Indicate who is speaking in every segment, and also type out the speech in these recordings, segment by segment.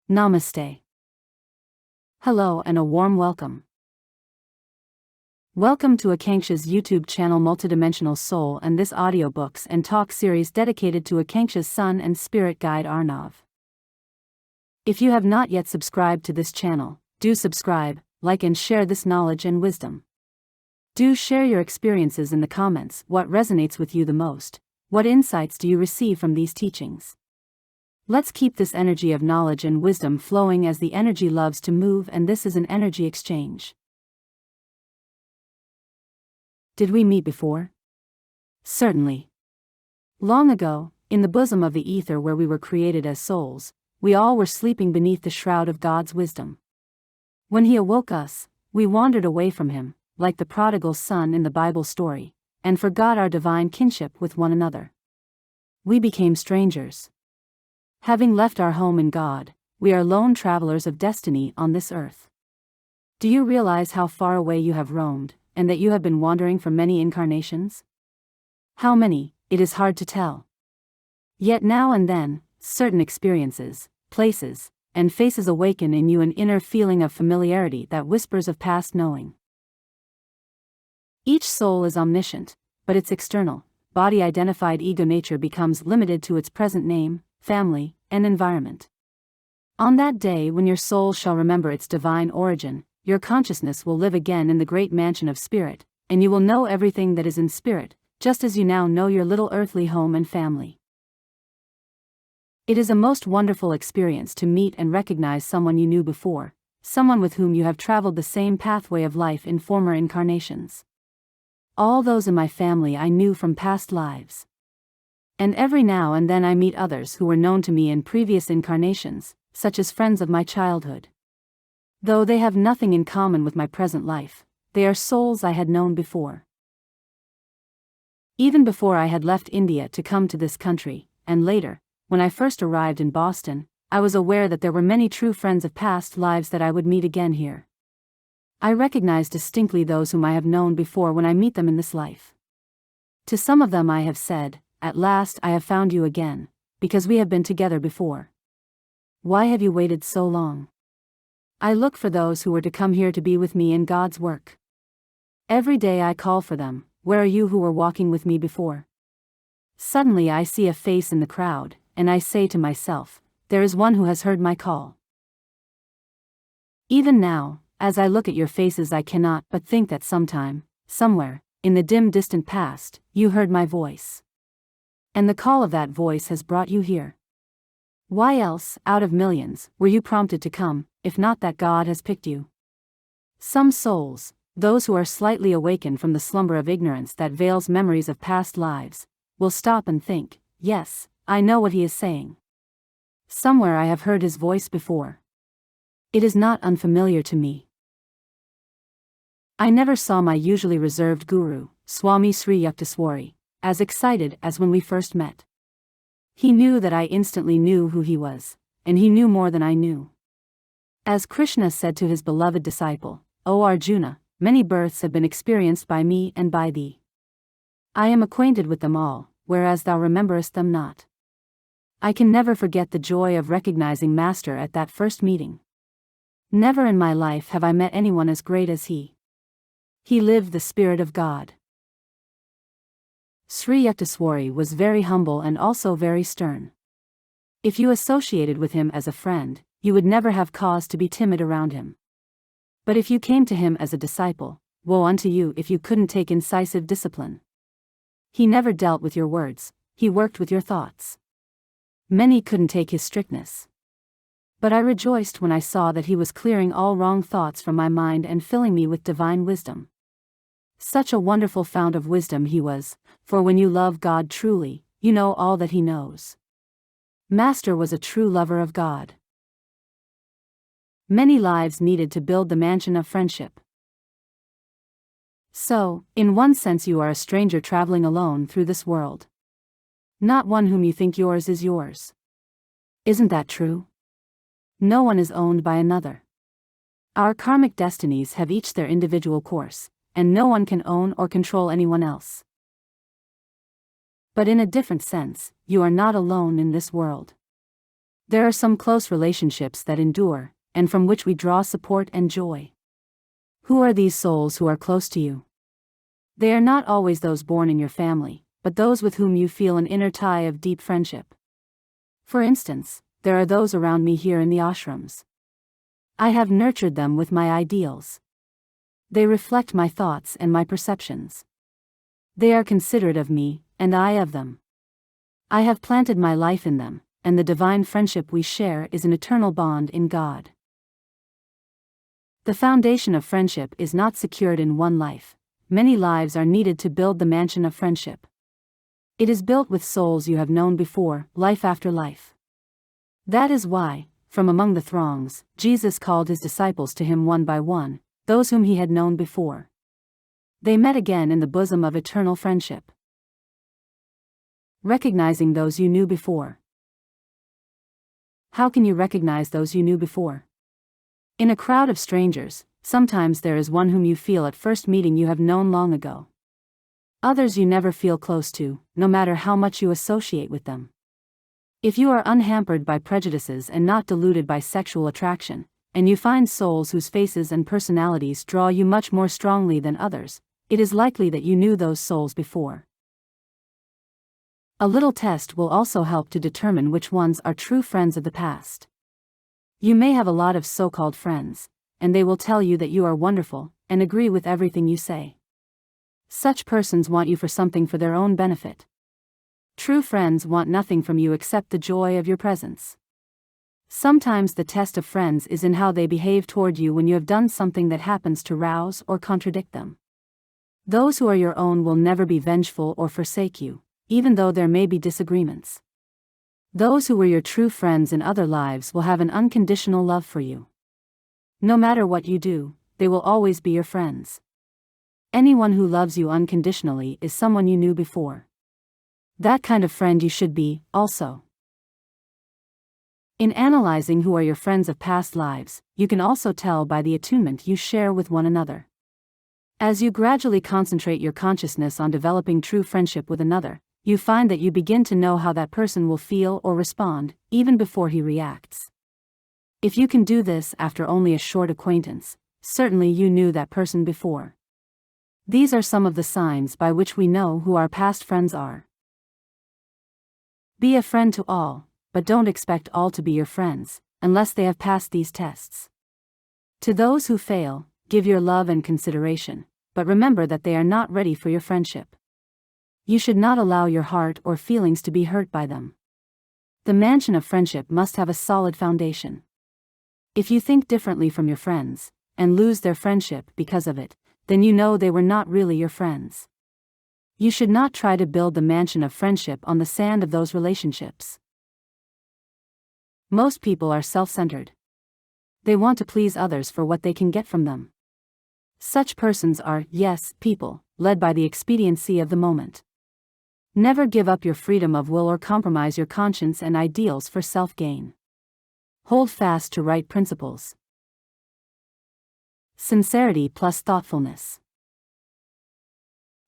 Speaker 1: Namaste. Hello and a warm welcome. Welcome to Akankssha's YouTube channel Multidimensional Soul and this audiobooks and talk series dedicated to Akankssha's son and spirit guide Arnav. If you have not yet subscribed to this channel, do subscribe, like and share this knowledge and wisdom. Do share your experiences in the comments. What resonates with you the most? What insights do you receive from these teachings? Let's keep this energy of knowledge and wisdom flowing as the energy loves to move, and this is an energy exchange. Did we meet before? Certainly. Long ago, in the bosom of the ether where we were created as souls, we all were sleeping beneath the shroud of God's wisdom. When He awoke us, we wandered away from Him, like the prodigal son in the Bible story, and forgot our divine kinship with one another. We became strangers. Having left our home in God, we are lone travelers of destiny on this earth. Do you realize how far away you have roamed, and that you have been wandering for many incarnations? How many, it is hard to tell. Yet now and then, certain experiences, places, and faces awaken in you an inner feeling of familiarity that whispers of past knowing. Each soul is omniscient, but its external, body-identified ego nature becomes limited to its present name, family, and environment. On that day when your soul shall remember its divine origin, your consciousness will live again in the great mansion of spirit, and you will know everything that is in spirit, just as you now know your little earthly home and family. It is a most wonderful experience to meet and recognize someone you knew before, someone with whom you have traveled the same pathway of life in former incarnations. All those in my family I knew from past lives. And every now and then I meet others who were known to me in previous incarnations, such as friends of my childhood. Though they have nothing in common with my present life, they are souls I had known before. Even before I had left India to come to this country, and later, when I first arrived in Boston, I was aware that there were many true friends of past lives that I would meet again here. I recognize distinctly those whom I have known before when I meet them in this life. To some of them I have said, "At last I have found you again, because we have been together before. Why have you waited so long?" I look for those who were to come here to be with me in God's work. Every day I call for them, "Where are you who were walking with me before?" Suddenly I see a face in the crowd, and I say to myself, "There is one who has heard my call." Even now, as I look at your faces, I cannot but think that sometime, somewhere, in the dim distant past, you heard my voice. And the call of that voice has brought you here. Why else, out of millions, were you prompted to come, if not that God has picked you? Some souls, those who are slightly awakened from the slumber of ignorance that veils memories of past lives, will stop and think, "Yes, I know what he is saying. Somewhere I have heard his voice before. It is not unfamiliar to me." I never saw my usually reserved guru, Swami Sri Yukteswari, as excited as when we first met. He knew that I instantly knew who he was, and he knew more than I knew. As Krishna said to his beloved disciple, "O Arjuna, many births have been experienced by me and by thee. I am acquainted with them all, whereas thou rememberest them not." I can never forget the joy of recognizing Master at that first meeting. Never in my life have I met anyone as great as he. He lived the Spirit of God. Sri Yukteswari was very humble and also very stern. If you associated with him as a friend, you would never have cause to be timid around him. But if you came to him as a disciple, woe unto you if you couldn't take incisive discipline. He never dealt with your words, he worked with your thoughts. Many couldn't take his strictness. But I rejoiced when I saw that he was clearing all wrong thoughts from my mind and filling me with divine wisdom. Such a wonderful fount of wisdom he was, for when you love God truly, you know all that he knows. Master was a true lover of God. Many lives needed to build the mansion of friendship. So, in one sense you are a stranger traveling alone through this world. Not one whom you think yours is yours. Isn't that true? No one is owned by another. Our karmic destinies have each their individual course, and no one can own or control anyone else. But in a different sense, you are not alone in this world. There are some close relationships that endure, and from which we draw support and joy. Who are these souls who are close to you? They are not always those born in your family, but those with whom you feel an inner tie of deep friendship. For instance, there are those around me here in the ashrams. I have nurtured them with my ideals. They reflect my thoughts and my perceptions. They are considerate of me, and I of them. I have planted my life in them, and the divine friendship we share is an eternal bond in God. The foundation of friendship is not secured in one life. Many lives are needed to build the mansion of friendship. It is built with souls you have known before, life after life. That is why, from among the throngs, Jesus called his disciples to him one by one, those whom he had known before. They met again in the bosom of eternal friendship. Recognizing those you knew before. How can you recognize those you knew before? In a crowd of strangers, sometimes there is one whom you feel at first meeting you have known long ago. Others you never feel close to, no matter how much you associate with them. If you are unhampered by prejudices and not deluded by sexual attraction, and you find souls whose faces and personalities draw you much more strongly than others, it is likely that you knew those souls before. A little test will also help to determine which ones are true friends of the past. You may have a lot of so-called friends, and they will tell you that you are wonderful, and agree with everything you say. Such persons want you for something for their own benefit. True friends want nothing from you except the joy of your presence. Sometimes the test of friends is in how they behave toward you when you have done something that happens to rouse or contradict them. Those who are your own will never be vengeful or forsake you, even though there may be disagreements. Those who were your true friends in other lives will have an unconditional love for you. No matter what you do, they will always be your friends. Anyone who loves you unconditionally is someone you knew before. That kind of friend you should be, also. In analyzing who are your friends of past lives, you can also tell by the attunement you share with one another. As you gradually concentrate your consciousness on developing true friendship with another, you find that you begin to know how that person will feel or respond, even before he reacts. If you can do this after only a short acquaintance, certainly you knew that person before. These are some of the signs by which we know who our past friends are. Be a friend to all, but don't expect all to be your friends, unless they have passed these tests. To those who fail, give your love and consideration, but remember that they are not ready for your friendship. You should not allow your heart or feelings to be hurt by them. The mansion of friendship must have a solid foundation. If you think differently from your friends, and lose their friendship because of it, then you know they were not really your friends. You should not try to build the mansion of friendship on the sand of those relationships. Most people are self-centered. They want to please others for what they can get from them. Such persons are, yes, people, led by the expediency of the moment. Never give up your freedom of will or compromise your conscience and ideals for self-gain. Hold fast to right principles. Sincerity plus thoughtfulness.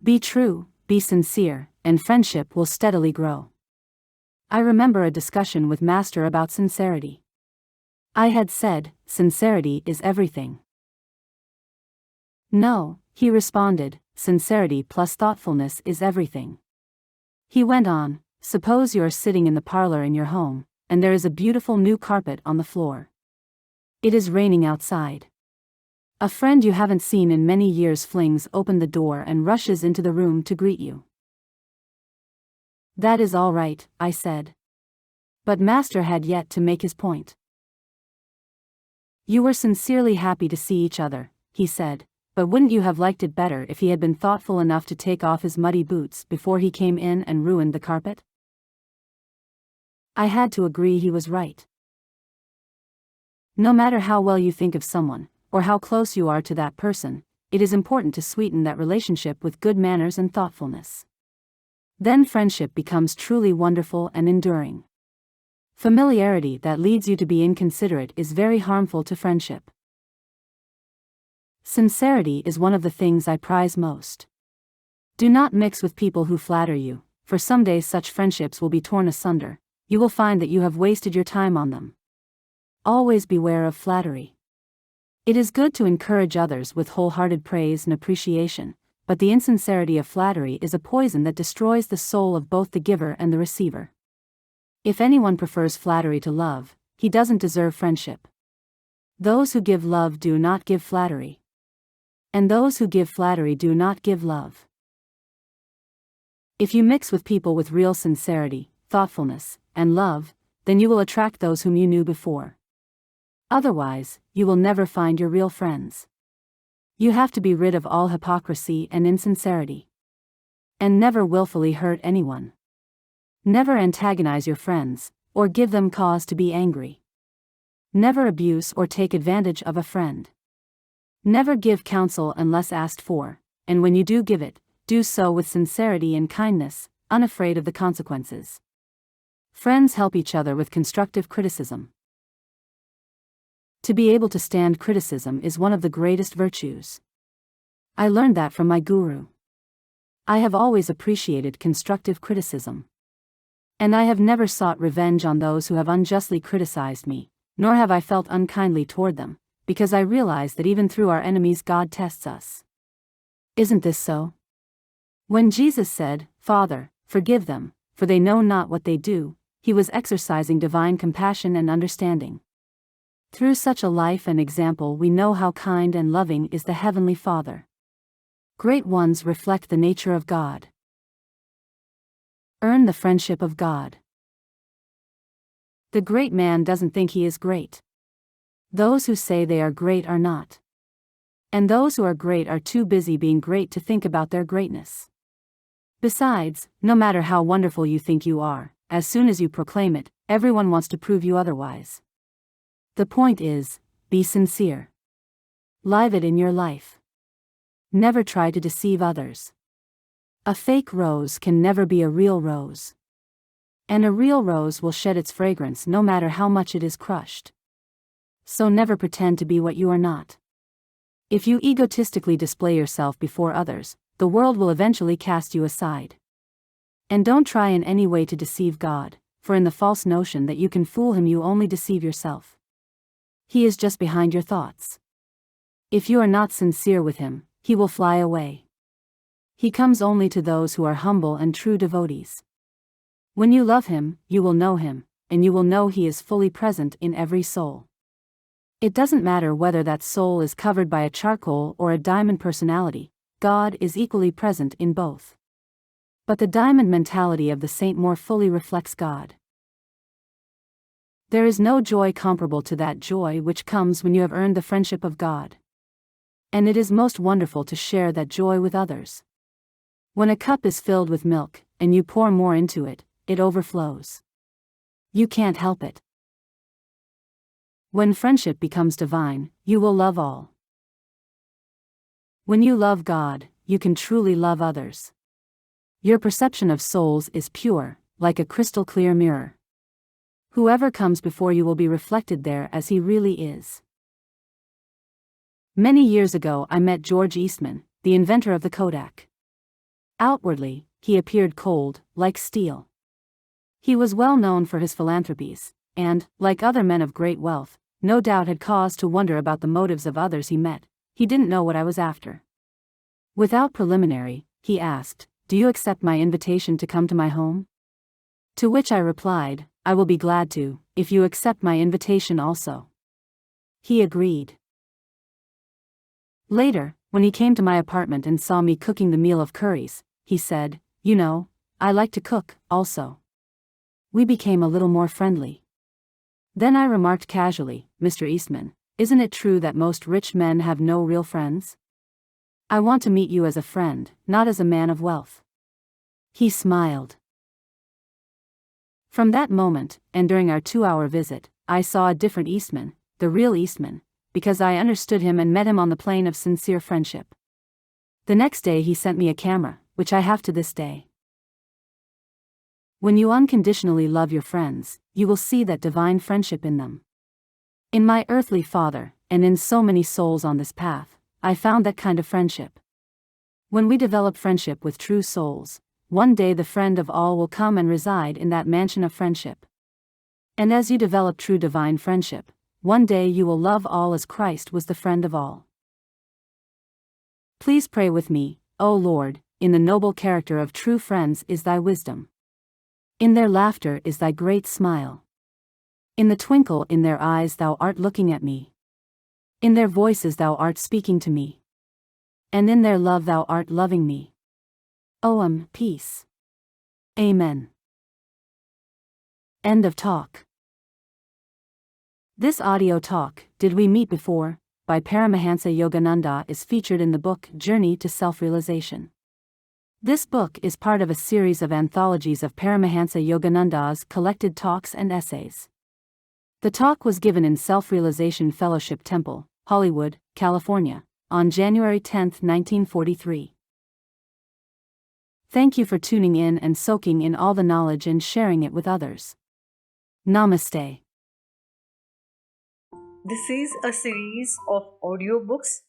Speaker 1: Be true, be sincere, and friendship will steadily grow. I remember a discussion with Master about sincerity. I had said, sincerity is everything. No, he responded, sincerity plus thoughtfulness is everything. He went on, suppose you are sitting in the parlor in your home, and there is a beautiful new carpet on the floor. It is raining outside. A friend you haven't seen in many years flings open the door and rushes into the room to greet you. That is all right, I said. But Master had yet to make his point. You were sincerely happy to see each other, he said, but wouldn't you have liked it better if he had been thoughtful enough to take off his muddy boots before he came in and ruined the carpet? I had to agree he was right. No matter how well you think of someone, or how close you are to that person, it is important to sweeten that relationship with good manners and thoughtfulness. Then friendship becomes truly wonderful and enduring. Familiarity that leads you to be inconsiderate is very harmful to friendship. Sincerity is one of the things I prize most. Do not mix with people who flatter you, for someday such friendships will be torn asunder, you will find that you have wasted your time on them. Always beware of flattery. It is good to encourage others with wholehearted praise and appreciation, but the insincerity of flattery is a poison that destroys the soul of both the giver and the receiver. If anyone prefers flattery to love, he doesn't deserve friendship. Those who give love do not give flattery. And those who give flattery do not give love. If you mix with people with real sincerity, thoughtfulness, and love, then you will attract those whom you knew before. Otherwise, you will never find your real friends. You have to be rid of all hypocrisy and insincerity. And never willfully hurt anyone. Never antagonize your friends, or give them cause to be angry. Never abuse or take advantage of a friend. Never give counsel unless asked for, and when you do give it, do so with sincerity and kindness, unafraid of the consequences. Friends help each other with constructive criticism. To be able to stand criticism is one of the greatest virtues. I learned that from my guru. I have always appreciated constructive criticism. And I have never sought revenge on those who have unjustly criticized me, nor have I felt unkindly toward them, because I realize that even through our enemies God tests us. Isn't this so? When Jesus said, "Father, forgive them, for they know not what they do," he was exercising divine compassion and understanding. Through such a life and example we know how kind and loving is the Heavenly Father. Great ones reflect the nature of God. Earn the friendship of God. The great man doesn't think he is great. Those who say they are great are not. And those who are great are too busy being great to think about their greatness. Besides, no matter how wonderful you think you are, as soon as you proclaim it, everyone wants to prove you otherwise. The point is, be sincere. Live it in your life. Never try to deceive others. A fake rose can never be a real rose. And a real rose will shed its fragrance no matter how much it is crushed. So never pretend to be what you are not. If you egotistically display yourself before others, the world will eventually cast you aside. And don't try in any way to deceive God, for in the false notion that you can fool him you only deceive yourself. He is just behind your thoughts. If you are not sincere with him, he will fly away. He comes only to those who are humble and true devotees. When you love him, you will know him, and you will know he is fully present in every soul. It doesn't matter whether that soul is covered by a charcoal or a diamond personality, God is equally present in both. But the diamond mentality of the saint more fully reflects God. There is no joy comparable to that joy which comes when you have earned the friendship of God. And it is most wonderful to share that joy with others. When a cup is filled with milk, and you pour more into it, it overflows. You can't help it. When friendship becomes divine, you will love all. When you love God, you can truly love others. Your perception of souls is pure, like a crystal clear mirror. Whoever comes before you will be reflected there as he really is. Many years ago I met George Eastman, the inventor of the Kodak. Outwardly, he appeared cold, like steel. He was well known for his philanthropies, and, like other men of great wealth, no doubt had cause to wonder about the motives of others he met. He didn't know what I was after. Without preliminary, he asked, "Do you accept my invitation to come to my home?" To which I replied, "I will be glad to, if you accept my invitation also." He agreed. Later, when he came to my apartment and saw me cooking the meal of curries, he said, "You know, I like to cook, also." We became a little more friendly. Then I remarked casually, "Mr. Eastman, isn't it true that most rich men have no real friends? I want to meet you as a friend, not as a man of wealth." He smiled. From that moment, and during our 2-hour visit, I saw a different Eastman, the real Eastman, because I understood him and met him on the plane of sincere friendship. The next day he sent me a camera, which I have to this day. When you unconditionally love your friends, you will see that divine friendship in them. In my earthly father, and in so many souls on this path, I found that kind of friendship. When we develop friendship with true souls, one day the friend of all will come and reside in that mansion of friendship. And as you develop true divine friendship, one day you will love all as Christ was the friend of all. Please pray with me, O Lord, in the noble character of true friends is thy wisdom. In their laughter is thy great smile. In the twinkle in their eyes thou art looking at me. In their voices thou art speaking to me. And in their love thou art loving me. Peace. Amen. End of talk. This audio talk, Did We Meet Before? By Paramahansa Yogananda is featured in the book Journey to Self-Realization. This book is part of a series of anthologies of Paramahansa Yogananda's collected talks and essays. The talk was given in Self-Realization Fellowship Temple, Hollywood, California, on January 10, 1943. Thank you for tuning in and soaking in all the knowledge and sharing it with others. Namaste.
Speaker 2: This is a series of audiobooks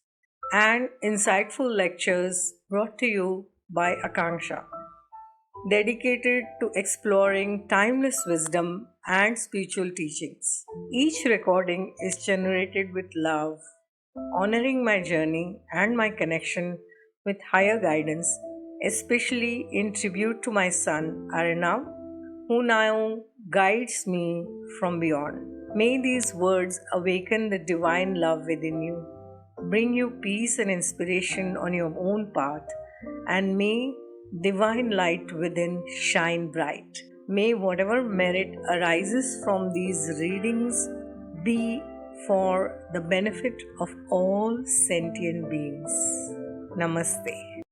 Speaker 2: and insightful lectures brought to you by Akanksshaa, dedicated to exploring timeless wisdom and spiritual teachings. Each recording is generated with love, honoring my journey and my connection with higher guidance, especially in tribute to my son Arnav, who now guides me from beyond. May these words awaken the divine love within you, bring you peace and inspiration on your own path, and may divine light within shine bright. May whatever merit arises from these readings be for the benefit of all sentient beings. Namaste.